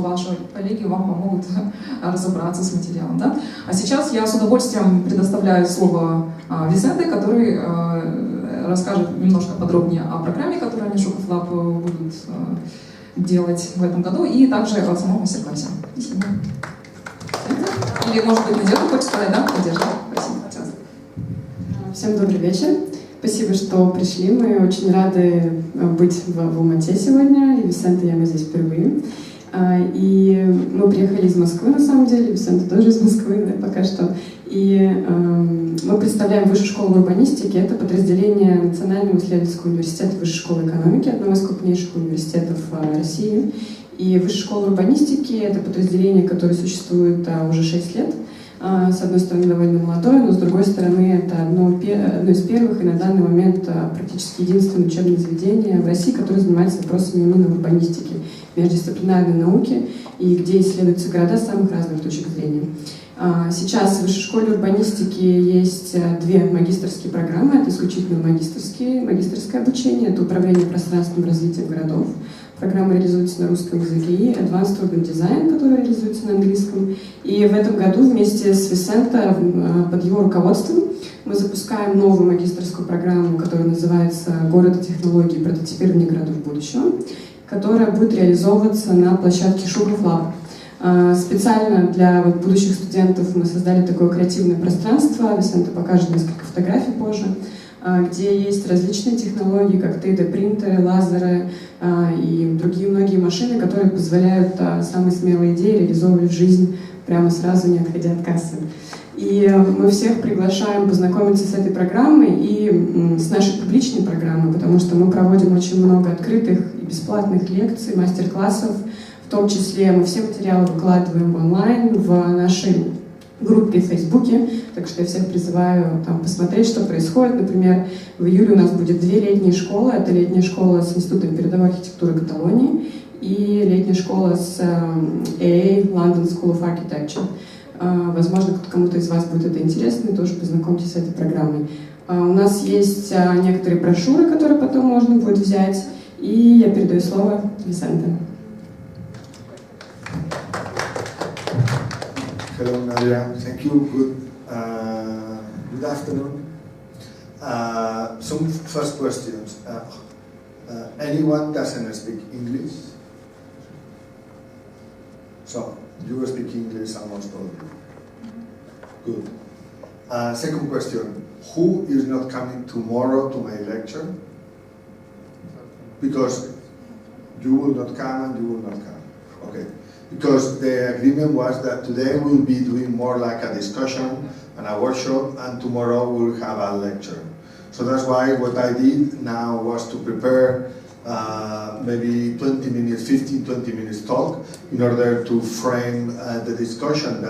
Ваши коллеги вам помогут разобраться с материалом. Да? А сейчас я с удовольствием предоставляю слово Винсенте, который расскажет немножко подробнее о программе, которую они Шуков Лаб будут делать в этом году, и также о самом мастер-классе. Спасибо. Или, может быть, Надежда хочет сказать, да? Надежда, спасибо. Всем добрый вечер. Спасибо, что пришли. Мы очень рады быть в Алмате сегодня. И Винсенте и я, мы здесь впервые. И мы приехали из Москвы, на самом деле. Винсенте тоже из Москвы, да, пока что. И мы представляем Высшую школу урбанистики. Это подразделение Национального исследовательского университета Высшей школы экономики, одного из крупнейших университетов России. И Высшая школа урбанистики — это подразделение, которое существует уже 6 лет. С одной стороны, довольно молодое, но с другой стороны, это одно из первых и на данный момент практически единственное учебное заведение в России, которое занимается вопросами именно урбанистики, междисциплинарной науки, и где исследуются города с самых разных точек зрения. Сейчас в Высшей школе урбанистики есть 2 магистерские программы. Это исключительно магистерское обучение, это управление пространственным развитием городов. Программа реализуется на русском языке, и Advanced Urban Design, который реализуется на английском. И в этом году вместе с Винсенте, под его руководством, мы запускаем новую магистерскую программу, которая называется «Городов, технологии, прототипирование городов будущего», которая будет реализовываться на площадке Шуков Лаб. Специально для будущих студентов мы создали такое креативное пространство, Винсенте покажет несколько фотографий позже, где есть различные технологии, как 3D-принтеры, лазеры и другие многие машины, которые позволяют самые смелые идеи реализовывать в жизнь прямо сразу, не отходя от кассы. И мы всех приглашаем познакомиться с этой программой и с нашей публичной программой, потому что мы проводим очень много открытых и бесплатных лекций, мастер-классов. В том числе мы все материалы выкладываем онлайн в нашей группе в Фейсбуке, так что я всех призываю там посмотреть, что происходит. Например, в июле у нас будет 2 летние школы. Это летняя школа с Институтом передовой архитектуры Каталонии и летняя школа с AA, London School of Architecture. Возможно, кому-то из вас будет это интересно, и тоже познакомьтесь с этой программой. У нас есть некоторые брошюры, которые потом можно будет взять, и я передаю слово Винсенте. Hello, Nadia. Thank you. Good afternoon. Some first questions. Anyone doesn't speak English? So, you speak English almost all of you. Good. Second question. Who is not coming tomorrow to my lecture? Because you will not come and you will not come. Okay. Because the agreement was that today we'll be doing more like a discussion and a workshop, and tomorrow we'll have a lecture. So that's why what I did now was to prepare maybe 20 minutes, 15-20 minutes talk in order to frame the discussion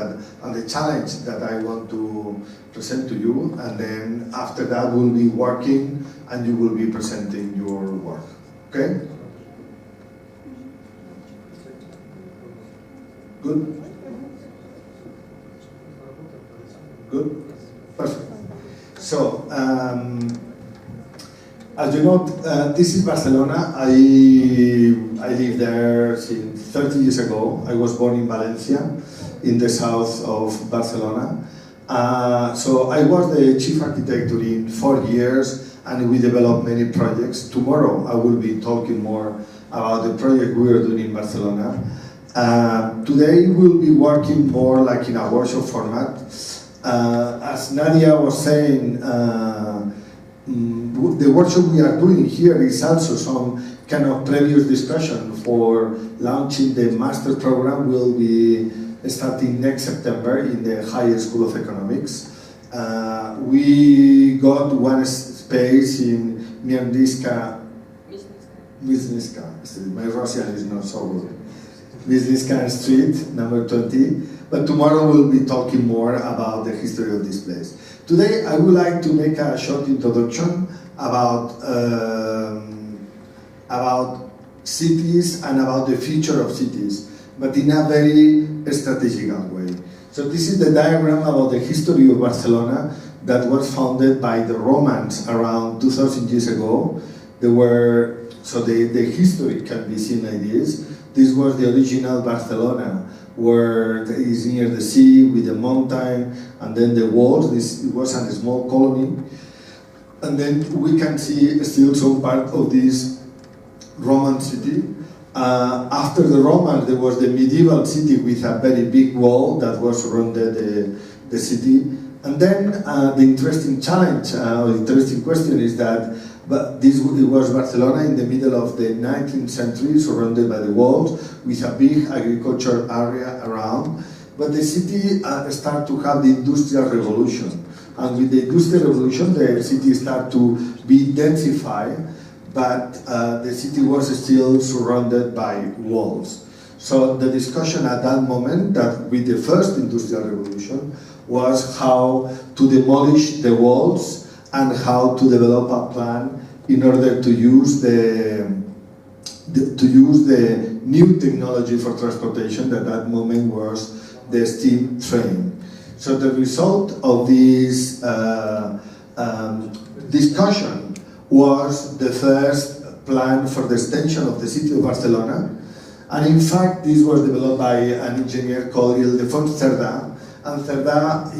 and the challenge that I want to present to you, and then after that we'll be working and you will be presenting your work. Okay? Good? Good? Perfect. So, as you know, this is Barcelona. I lived there since 30 years ago. I was born in Valencia, in the south of Barcelona. So I was the chief architect during 4 years, and we developed many projects. Tomorrow I will be talking more about the project we are doing in Barcelona. Today we'll be working more like in a workshop format. As Nadia was saying, the workshop we are doing here is also some kind of previous discussion for launching the master program. Will be starting next September in the Higher School of Economics. We got one space in Miandiska. My Russian is not so good. Wisniewska Street, number 20, but tomorrow we'll be talking more about the history of this place. Today I would like to make a short introduction about cities and about the future of cities, but in a very strategical way. So this is the diagram about the history of Barcelona that was founded by the Romans around 2000 years ago. So the history can be seen like this. this was the original Barcelona, where it is near the sea with the mountain and then the walls. It was a small colony. And then we can see still some part of this Roman city. After the Romans, there was the medieval city with a very big wall that was surrounded the city. And then the interesting challenge, or the interesting question is that it was Barcelona in the middle of the 19th century, surrounded by the walls, with a big agricultural area around. But the city started to have the Industrial Revolution. And with the Industrial Revolution, the city started to be densified, but the city was still surrounded by walls. So the discussion at that moment, that with the first Industrial Revolution, was how to demolish the walls and how to develop a plan in order to use the new technology for transportation that at that moment was the steam train. So the result of this discussion was the first plan for the extension of the city of Barcelona. And in fact, this was developed by an engineer called Ildefonso Cerdà. And Cerdà,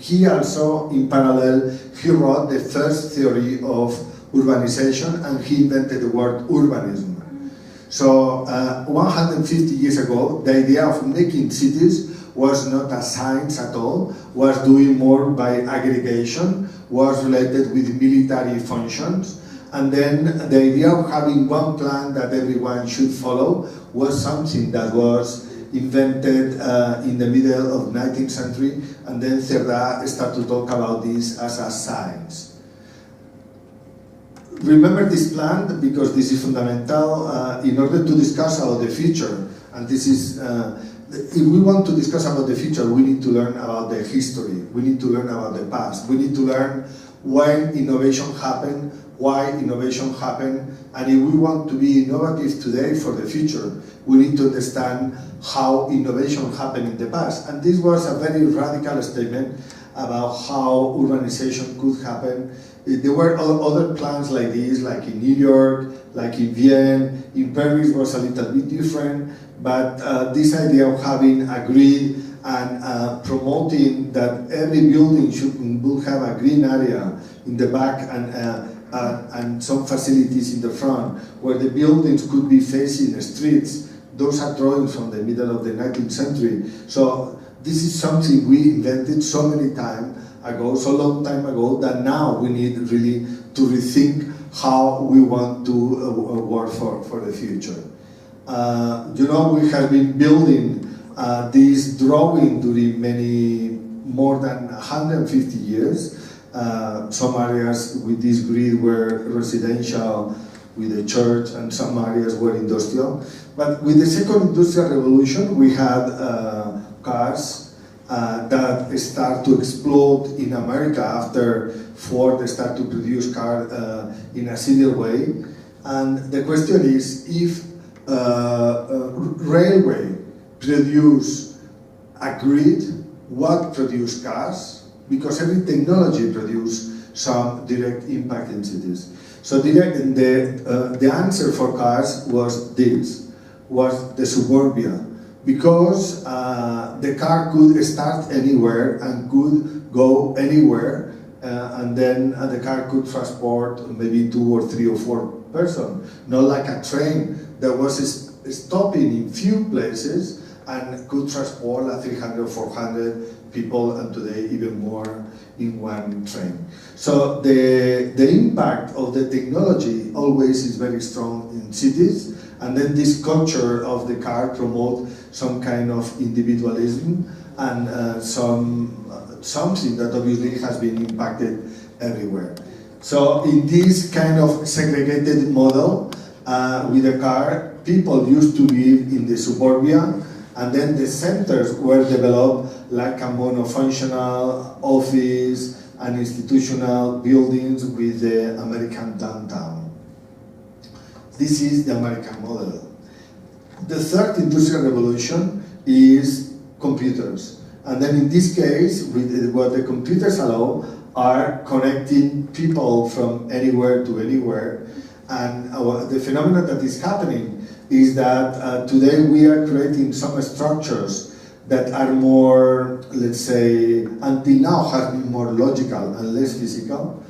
he also, in parallel, he wrote the first theory of urbanization, and he invented the word urbanism. So 150 years ago, the idea of making cities was not a science at all, was doing more by aggregation, was related with military functions, and then the idea of having one plan that everyone should follow was something that was invented in the middle of the 19th century, and then Cerdà started to talk about this as a science. Remember this plan because this is fundamental in order to discuss about the future, and this is if we want to discuss about the future, we need to learn about the history, we need to learn about the past, we need to learn when innovation happened, why innovation happened, and if we want to be innovative today for the future, we need to understand how innovation happened in the past. And this was a very radical statement about how urbanization could happen. There were other plans like this, like in New York, like in Vienna. In Paris was a little bit different, but this idea of having a grid and promoting that every building will have a green area in the back and some facilities in the front, where the buildings could be facing the streets. Those are drawings from the middle of the 19th century. So this is something we invented so many times ago, so long time ago, that now we need really to rethink how we want to work for the future. You know, we have been building this drawing during more than 150 years. Some areas with this grid were residential with the church, and some areas were industrial. But with the second industrial revolution, we had cars that start to explode in America after Ford start to produce cars in a serial way. And the question is, if railway produce a grid, what produce cars? Because every technology produces some direct impact in cities. So the answer for cars was this, was the suburbia. Because the car could start anywhere and could go anywhere, and then the car could transport maybe 2 or 3 or 4 persons, not like a train that was stopping in few places and could transport like 300 or 400 people, and today even more in one train. So the impact of the technology always is very strong in cities, and then this culture of the car promotes some kind of individualism and something that obviously has been impacted everywhere. So in this kind of segregated model with the car, people used to live in the suburbia, and then the centers were developed like a monofunctional office and institutional buildings with the American downtown. This is the American model. The third industrial revolution is computers. And then in this case, what the computers allow are connecting people from anywhere to anywhere. And the phenomenon that is happening is that today we are creating some structures that are more, let's say, until now have been more logical and less physical.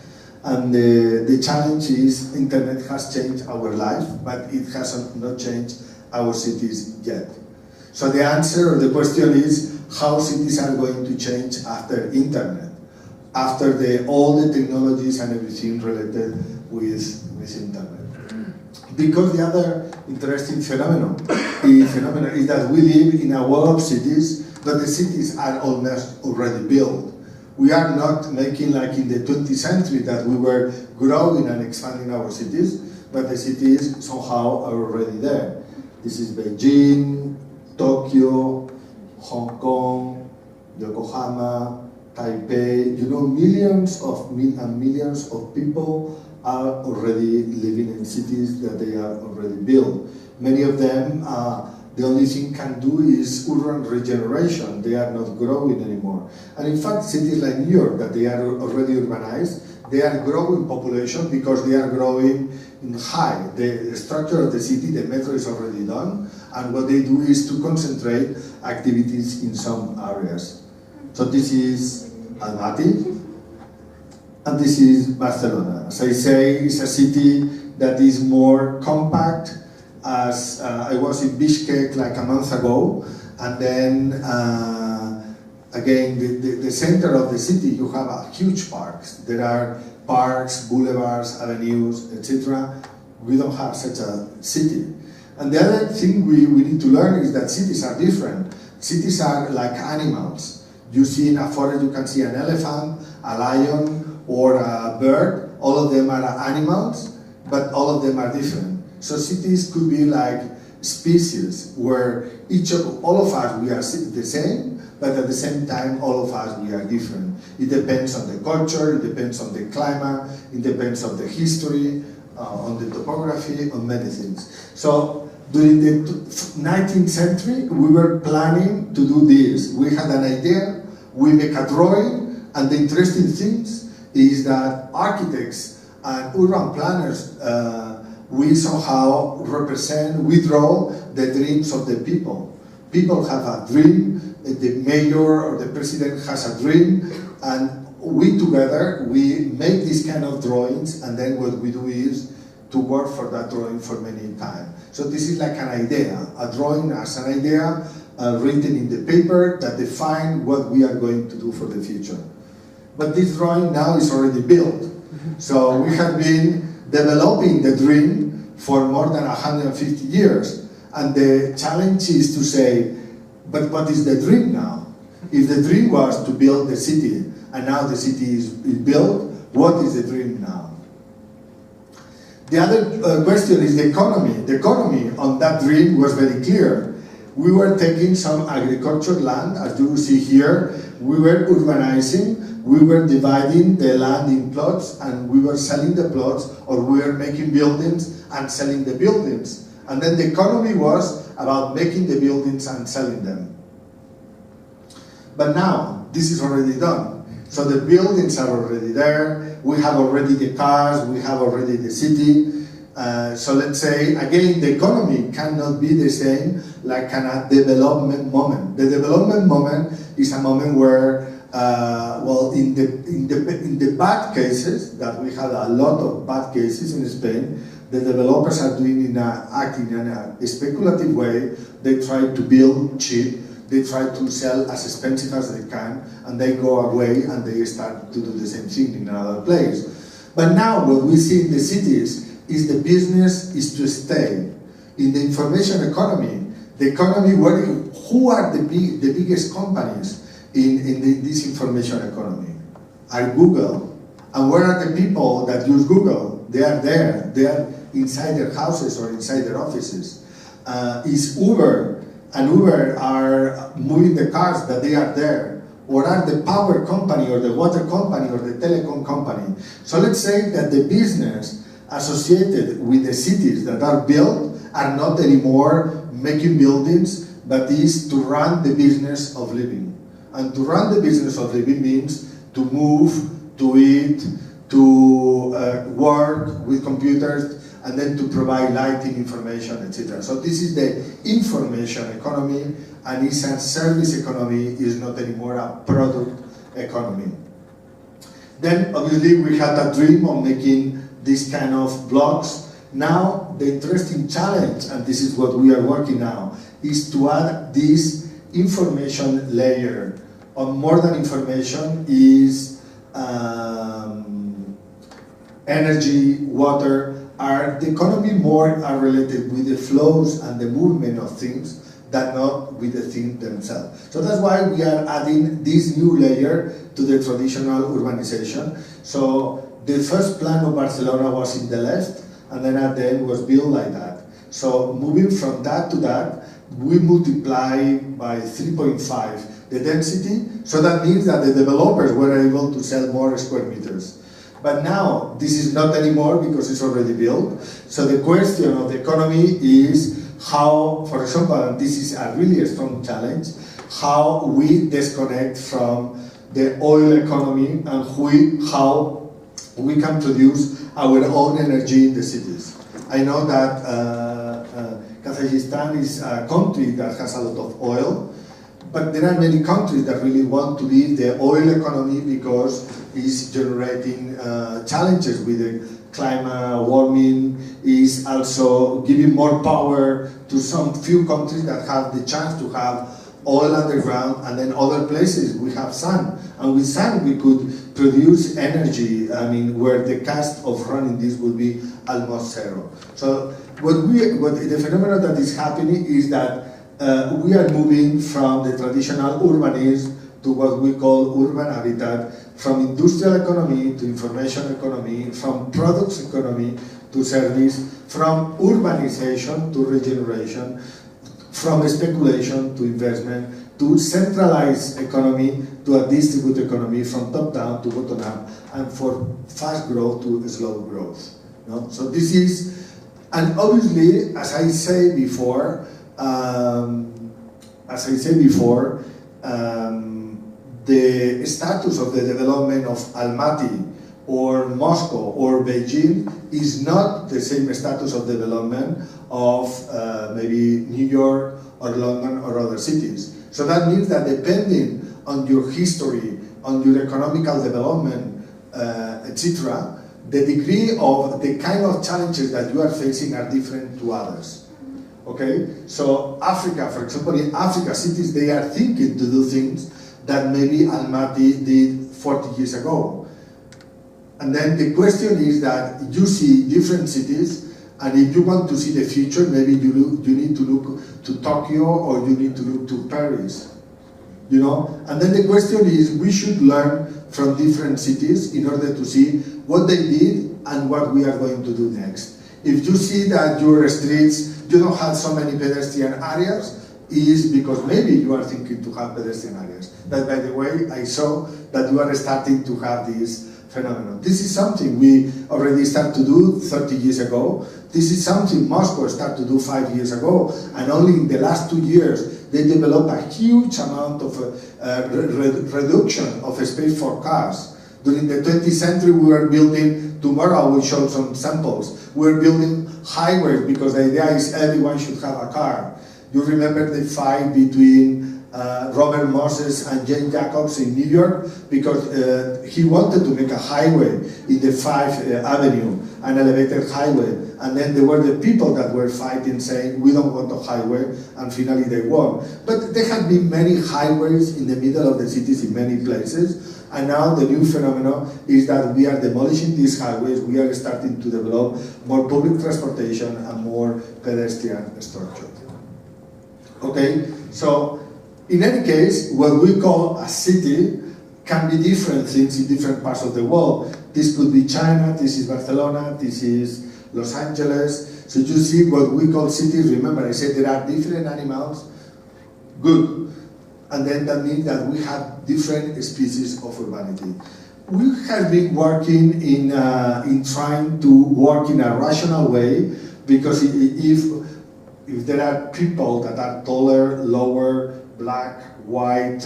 And the challenge is internet has changed our life, but it has not changed our cities yet. So the answer or the question is how cities are going to change after internet, after all the technologies and everything related with internet. Because the other interesting phenomenon is that we live in a world of cities, but the cities are almost already built. We are not making like in the 20th century that we were growing and expanding our cities, but the cities somehow are already there. This is Beijing, Tokyo, Hong Kong, Yokohama, Taipei. You know, millions of people are already living in cities that they are already built. Many of them, the only thing can do is urban regeneration. They are not growing anymore. And in fact, cities like New York, that they are already urbanized, they are growing population because they are growing in high. The structure of the city, the metro is already done, and what they do is to concentrate activities in some areas. So this is Almaty, and this is Barcelona. As I say, it's a city that is more compact. As I was in Bishkek like a month ago, and then again, the center of the city, you have huge parks. There are parks, boulevards, avenues, etc. We don't have such a city. And the other thing we need to learn is that cities are different. Cities are like animals. You see in a forest, you can see an elephant, a lion, or a bird. All of them are animals, but all of them are different. So cities could be like species where all of us, we are the same, but at the same time, all of us, we are different. It depends on the culture, it depends on the climate, it depends on the history, on the topography, on many things. So during the 19th century, we were planning to do this. We had an idea, we make a drawing, and the interesting thing is that architects and urban planners, we somehow we draw the dreams of the people. People have a dream, the mayor or the president has a dream, and we together, we make these kind of drawings, and then what we do is to work for that drawing for many time. So this is like an idea, a drawing as an idea written in the paper that define what we are going to do for the future. But this drawing now is already built. So we have been developing the dream for more than 150 years. And the challenge is to say, but what is the dream now? If the dream was to build the city, and now the city is built, what is the dream now? The other question is the economy. The economy on that dream was very clear. We were taking some agricultural land, as you see here. We were urbanizing. We were dividing the land in plots, and we were selling the plots, or we were making buildings and selling the buildings. And then the economy was about making the buildings and selling them. But now, this is already done. So the buildings are already there. We have already the cars. We have already the city. So let's say, again, the economy cannot be the same like a development moment. The development moment is a moment where, well, in the bad cases, that we had a lot of bad cases in Spain, the developers are acting in a speculative way. They try to build cheap. They try to sell as expensive as they can, and they go away and they start to do the same thing in another place. But now what we see in the cities is the business is to stay. In the information economy, the economy, who are the biggest companies in this information economy? Are Google. And where are the people that use Google? They are there. They are inside their houses or inside their offices. Is Uber. And Uber are moving the cars that they are there, or are the power company, or the water company, or the telecom company. So let's say that the business associated with the cities that are built are not anymore making buildings, but is to run the business of living. And to run the business of living means to move, to eat, to work with computers, and then to provide lighting, information, etc. So this is the information economy, and it's a service economy, is not anymore a product economy. Then obviously we had a dream of making this kind of blocks. Now the interesting challenge, and this is what we are working now, is to add this information layer. On more than information is energy, water, are the economy more are related with the flows and the movement of things than not with the things themselves. So that's why we are adding this new layer to the traditional urbanization. So the first plan of Barcelona was in the left, and then at the end was built like that. So moving from that to that, we multiply by 3.5 the density, so that means that the developers were able to sell more square meters. But now, this is not anymore because it's already built. So the question of the economy is how, for example, and this is a really strong challenge, how we disconnect from the oil economy and how we can produce our own energy in the cities. I know that Kazakhstan is a country that has a lot of oil, but there are many countries that really want to leave the oil economy because it's generating challenges with the climate warming, is also giving more power to some few countries that have the chance to have oil underground, and then other places we have sun. And with sun we could produce energy, I mean, where the cost of running this would be almost zero. So the phenomenon that is happening is that we are moving from the traditional urbanism to what we call urban habitat, from industrial economy to information economy, from products economy to service, from urbanization to regeneration, from speculation to investment, to centralized economy to a distributed economy, from top down to bottom up, and for fast growth to slow growth. No? So this is, and obviously, as I say before, the status of the development of Almaty or Moscow or Beijing is not the same status of development of maybe New York or London or other cities. So that means that depending on your history, on your economical development, etc., the degree of the kind of challenges that you are facing are different to others. Okay, so Africa, for example, in Africa cities, they are thinking to do things that maybe Almaty did 40 years ago. And then the question is that you see different cities, and if you want to see the future, maybe you need to look to Tokyo or you need to look to Paris. You know, and then the question is, we should learn from different cities in order to see what they did and what we are going to do next. If you see that your streets, you don't have so many pedestrian areas, is because maybe you are thinking to have pedestrian areas. That, by the way, I saw that you are starting to have this phenomenon. This is something we already started to do 30 years ago. This is something Moscow started to do 5 years ago, and only in the last 2 years they developed a huge amount of reduction of space for cars. During the 20th century we were building, tomorrow I will show some samples, we were building highways because the idea is everyone should have a car. You remember the fight between Robert Moses and Jane Jacobs in New York because he wanted to make a highway in the 5th Avenue, an elevated highway, and then there were the people that were fighting saying we don't want a highway, and finally they won. But there have been many highways in the middle of the cities in many places, and now the new phenomenon is that we are demolishing these highways, we are starting to develop more public transportation and more pedestrian structure. Okay, so in any case, what we call a city can be different things in different parts of the world. This could be China, this is Barcelona, this is Los Angeles. So you see what we call cities. Remember, I said there are different animals. Good. And then that means that we have different species of urbanity. We have been working in trying to work in a rational way, because if there are people that are taller, lower, black, white,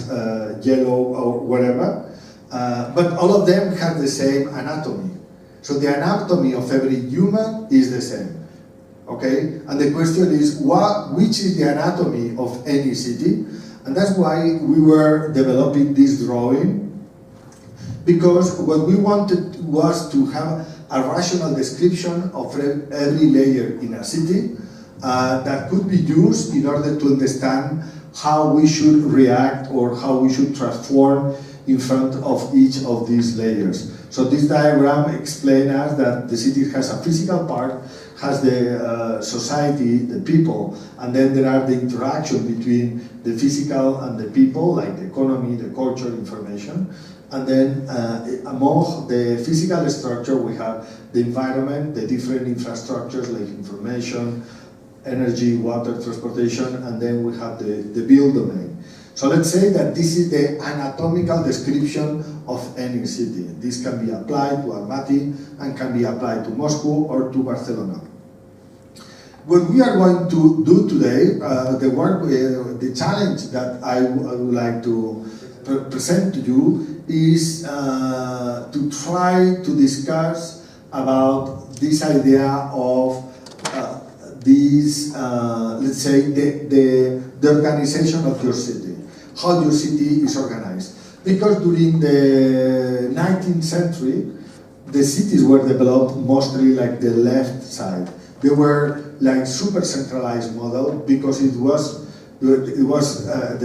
yellow, or whatever, but all of them have the same anatomy. So the anatomy of every human is the same. Okay? And the question is, which is the anatomy of any city? And that's why we were developing this drawing, because what we wanted was to have a rational description of every layer in a city that could be used in order to understand how we should react or how we should transform in front of each of these layers. So this diagram explains us that the city has a physical part, has the society, the people, and then there are the interaction between the physical and the people, like the economy, the culture, information. And then among the physical structure, we have the environment, the different infrastructures like information, energy, water, transportation, and then we have the build domain. So let's say that this is the anatomical description of any city. This can be applied to Almaty and can be applied to Moscow or to Barcelona. What we are going to do today, the challenge that I would like to present to you is to try to discuss about this idea of let's say, the organization of your city, how your city is organized. Because during the 19th century, the cities were developed mostly like the left side. They were like super centralized model because the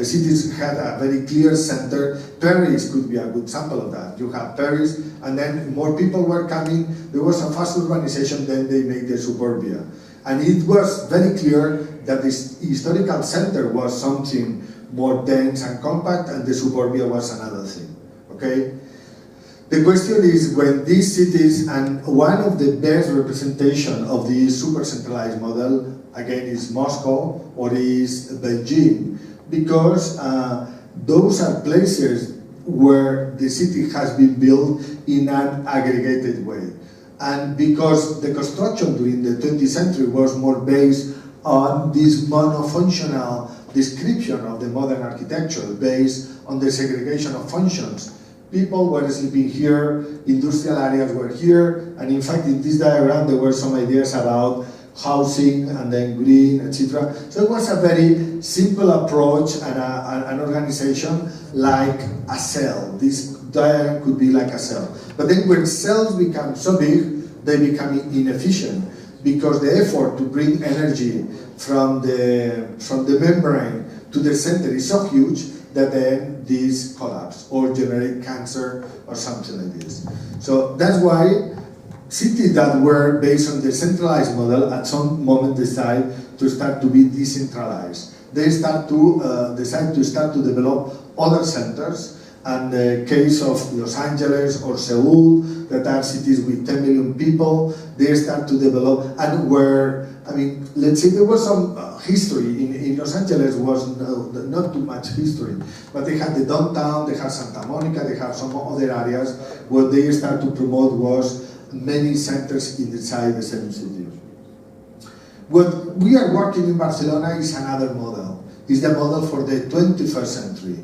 cities had a very clear center. Paris could be a good example of that. You have Paris, and then more people were coming. There was a fast urbanization, then they made the suburbia. And it was very clear that this historical center was something more dense and compact, and the suburbia was another thing, okay? The question is, when these cities, and one of the best representation of the super centralized model, again, is Moscow or is Beijing, because those are places where the city has been built in an aggregated way. And because the construction during the 20th century was more based on this monofunctional description of the modern architecture, based on the segregation of functions. People were sleeping here, industrial areas were here, and in fact in this diagram there were some ideas about housing and then green, etc. So it was a very simple approach and an organization like a cell. This diagram could be like a cell. But then when cells become so big, they become inefficient because the effort to bring energy from the membrane to the center is so huge that then these collapse or generate cancer or something like this. So that's why cities that were based on the centralized model at some moment decide to start to be decentralized. They start to decide to start to develop other centers. And the case of Los Angeles or Seoul, that are cities with 10 million people, they start to develop, and where, I mean, let's say there was some history. In Los Angeles was not too much history, but they had the downtown, they had Santa Monica, they have some other areas. What they start to promote was many centers inside the same city. What we are working in Barcelona is another model. It's the model for the 21st century.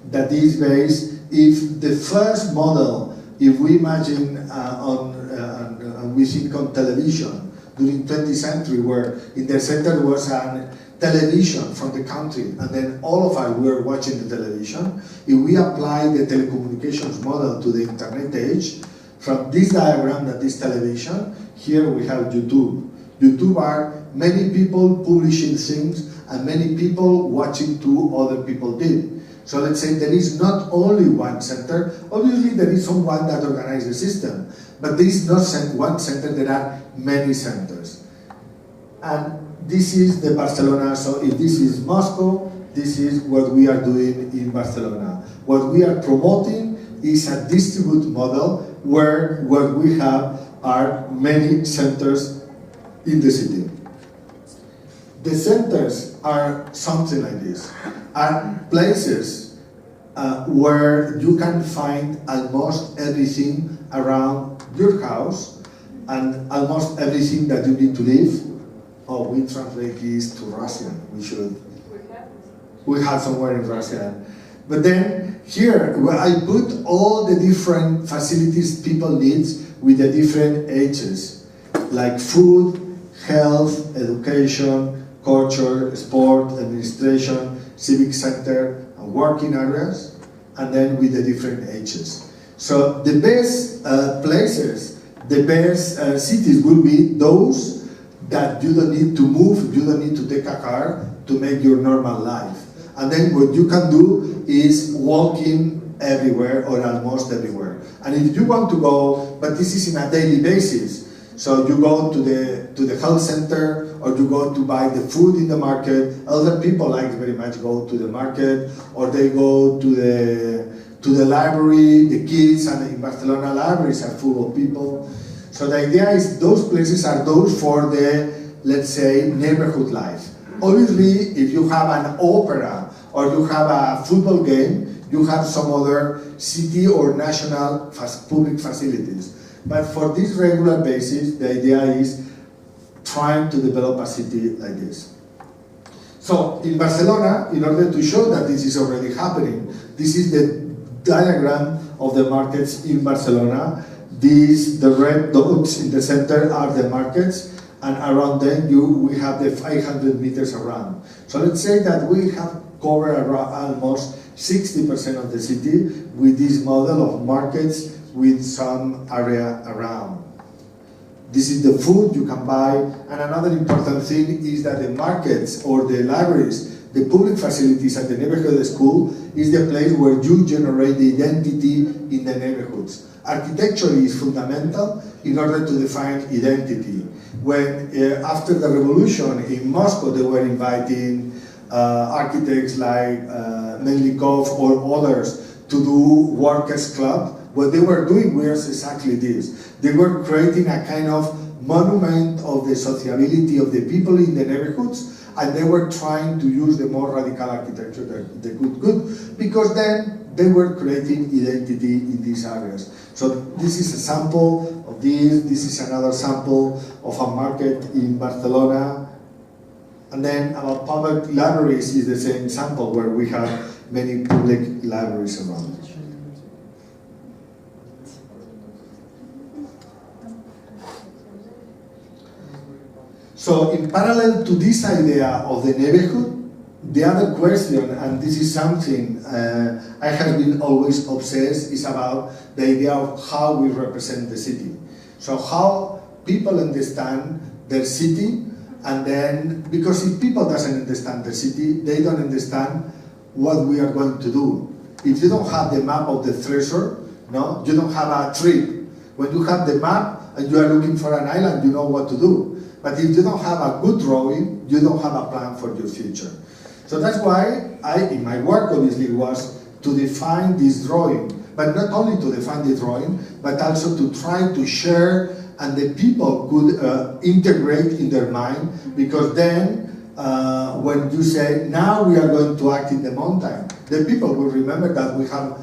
That is based, if the first model, if we imagine we think on television during 20th century, where in the center was a television from the country, and then all of us were watching the television. If we apply the telecommunications model to the internet age, from this diagram that is television, here we have YouTube. YouTube are many people publishing things and many people watching to other people did. So let's say there is not only one center. Obviously there is someone that organizes the system, but there is not one center, there are many centers. And this is the Barcelona, so if this is Moscow, this is what we are doing in Barcelona. What we are promoting is a distributed model where what we have are many centers in the city. The centers are something like this, are places where you can find almost everything around your house and almost everything that you need to live. Oh, we translate this to Russian. We have somewhere in Russian. But then here, where I put all the different facilities people need with the different ages, like food, health, education, culture, sport, administration, civic center, and working areas, and then with the different ages. So the best places, the best cities will be those that you don't need to move, you don't need to take a car to make your normal life. And then what you can do is walking everywhere or almost everywhere. And if you want to go, but this is in a daily basis, so you go to the health center or you go to buy the food in the market. Other people like very much go to the market or they go to the library. The kids and in Barcelona libraries are full of people. So the idea is those places are those for the, let's say, neighborhood life. Obviously, if you have an opera or you have a football game, you have some other city or national public facilities. But for this regular basis, the idea is trying to develop a city like this. So in Barcelona, in order to show that this is already happening, this is the diagram of the markets in Barcelona. The red dots in the center are the markets, and around them we have the 500 meters around. So let's say that we have covered around almost 60% of the city with this model of markets with some area around. This is the food you can buy, and another important thing is that the markets or the libraries, the public facilities at the neighborhood school is the place where you generate the identity in the neighborhoods. Architecture is fundamental in order to define identity. When after the revolution in Moscow, they were inviting architects like Melnikov or others to do workers' club. What they were doing was exactly this. They were creating a kind of monument of the sociability of the people in the neighborhoods, and they were trying to use the more radical architecture that they could, because then they were creating identity in these areas. So this is a sample of this is another sample of a market in Barcelona. And then about public libraries is the same sample where we have many public libraries around. So in parallel to this idea of the neighborhood, the other question, and this is something I have been always obsessed, is about the idea of how we represent the city. So how people understand their city, and then, because if people doesn't understand the city, they don't understand what we are going to do. If you don't have the map of the treasure, no, you don't have a trip. When you have the map and you are looking for an island, you know what to do. But if you don't have a good drawing, you don't have a plan for your future. So that's why in my work obviously was to define this drawing, but not only to define the drawing, but also to try to share and the people could integrate in their mind, because then when you say, now we are going to act in the mountain, the people will remember that we have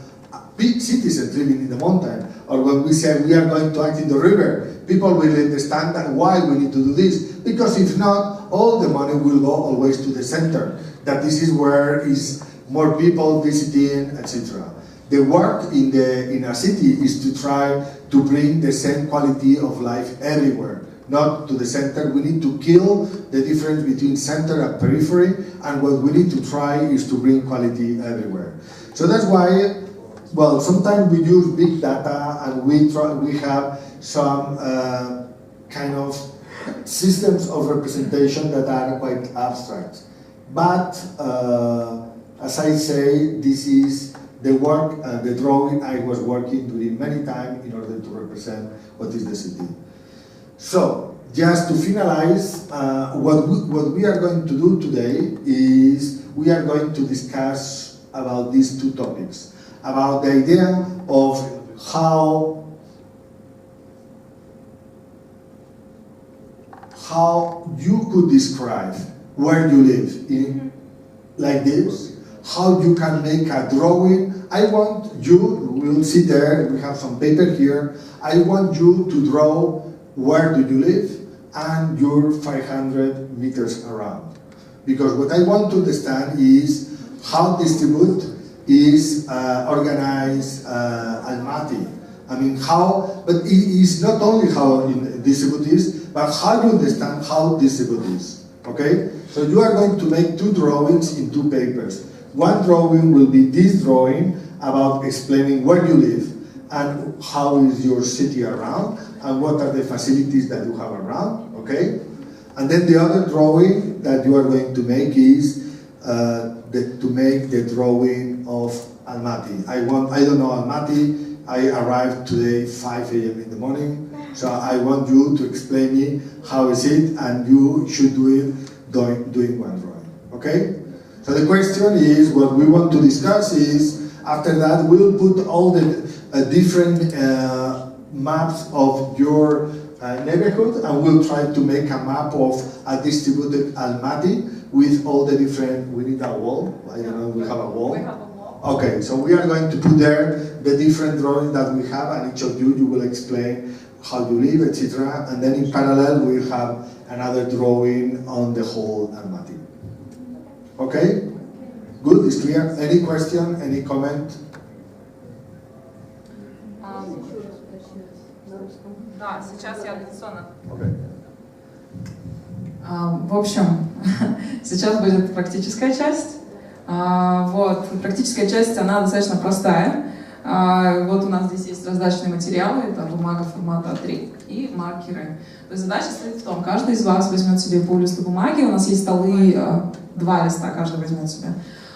big citizens living in the mountain. Or when we say we are going to act in the river, people will understand that why we need to do this. Because if not, all the money will go always to the center. That this is where is more people visiting, etc. The work in a city is to try to bring the same quality of life everywhere, not to the center. We need to kill the difference between center and periphery, and what we need to try is to bring quality everywhere. So that's why, well, sometimes we use big data and we have some kind of systems of representation that are quite abstract. But as I say, this is the work, the drawing I was working during many times in order to represent what is the city. So, just to finalize, what we are going to do today is we are going to discuss about these two topics, about the idea of how you could describe where you live in like this, how you can make a drawing. I want you, we'll sit there, we have some paper here, I want you to draw where do you live and your 500 meters around. Because what I want to understand is how distribute is organize Almaty. I mean, how, but it is not only how distribute is, but how you understand how distribute is, okay? So you are going to make 2 drawings in 2 papers. One drawing will be this drawing about explaining where you live and how is your city around and what are the facilities that you have around, okay? And then the other drawing that you are going to make is to make the drawing of Almaty. I don't know Almaty. I arrived today 5 a.m. in the morning, so I want you to explain me how is it, and you should do it doing one drawing, okay? So the question is, what we want to discuss is, after that we'll put all the different maps of your neighborhood, and we'll try to make a map of a distributed Almaty with all the different, we need a wall, I don't know, we have a wall. Okay, so we are going to put there the different drawings that we have, and each of you will explain how you live, etc. And then in parallel, we'll have another drawing on the whole Almaty. Okay? Good, it's clear. Any question, any comment? Да, сейчас я традиционно. Okay. В общем, сейчас будет практическая часть. Вот, практическая часть, она достаточно простая. Вот у нас здесь есть раздаточные материалы, это бумага формата А3 и маркеры. То есть задача стоит в том, каждый из вас возьмет себе по листу бумаги, у нас есть столы, 2 листа каждый возьмет себе.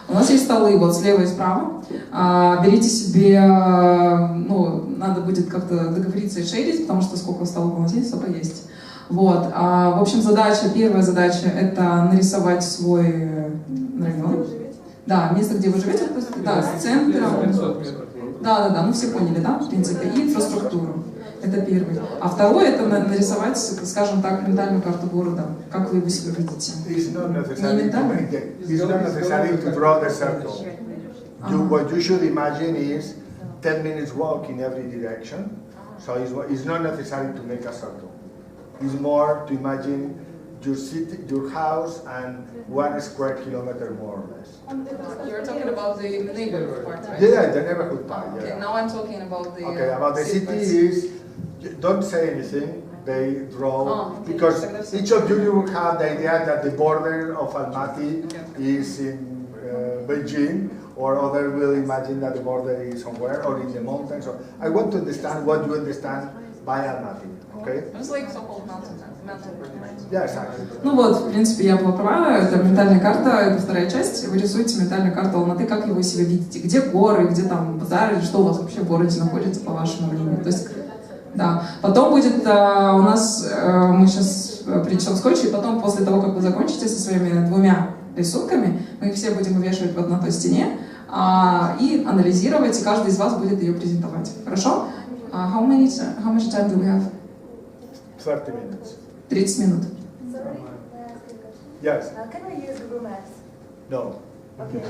У нас есть столы вот слева и справа. Берите себе, ну, надо будет как-то договориться и шерить, потому что сколько столов у нас есть, столько есть. Вот, в общем, первая задача это нарисовать свой район. Да, место, где вы живете, да, с центром. Да, ну все поняли, да, в принципе, и инфраструктуру. Это первый. А второй это нарисовать, скажем так, ментальную карту города. Как вы его себе видите? Не ментально? It's not necessary to draw the circle. What you should imagine is 10 minutes walk in every direction. So it's not necessary to make a circle. It's more to imagine your city, your house, and 1 square kilometer more or less. You're talking about the neighborhood part, right? Yeah, the neighborhood part. Yeah. Okay, now I'm talking about the. Okay, about the city is, don't say anything. They draw because each of you will have the idea that the border of Almaty is in Beijing, or other will imagine that the border is somewhere or in the mountains. So I want to understand what you understand by Almaty. Okay? It's like so-called mountain. Yeah, exactly. Ну вот, в принципе, я была права, это ментальная карта, это вторая часть. Вы рисуете ментальную карту Алматы, как вы себя видите, где горы, где там базары, что у вас вообще в городе находится, по вашему мнению. То есть, да. Потом будет у нас, мы сейчас принесем скотч, и потом, после того, как вы закончите со своими 2 рисунками, мы их все будем вывешивать вот на той стене и анализировать, и каждый из вас будет ее презентовать. Хорошо? How much time do we have? 30 minutes. 30 минут. Yes. Can we use Google Maps? No. Okay.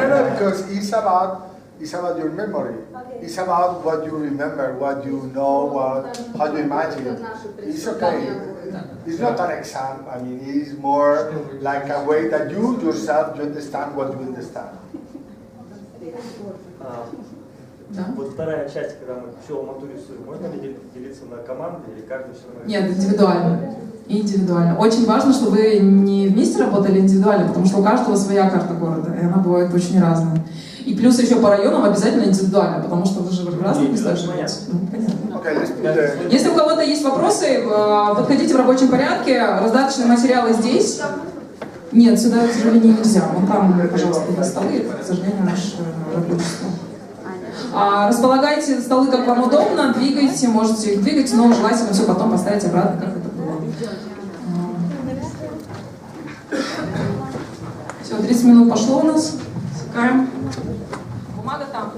No, because it's about your memory. Okay. It's about what you remember, what you know, how you imagine. It's okay. It's not an exam. I mean, it's more like a way that you yourself you understand what you understand. Да. Вот вторая часть, когда мы все Алмату рисуем, можно ли делиться на команды или каждый все равно? Нет, индивидуально. Индивидуально. Очень важно, чтобы вы не вместе работали индивидуально, потому что у каждого своя карта города, и она бывает очень разная. И плюс еще по районам обязательно индивидуально, потому что вы же в разных местах живете. Понятно. Если у кого-то есть вопросы, подходите в рабочем порядке, раздаточные материалы здесь. Нет, сюда, к сожалению, нельзя. Вон там, пожалуйста, на столы, это, к сожалению, наш рабочий стол. Располагайте столы, как вам удобно, двигайте, можете их двигать, но желательно все потом поставить обратно, как это было. Все, 30 минут пошло у нас. Секаем. Бумага там.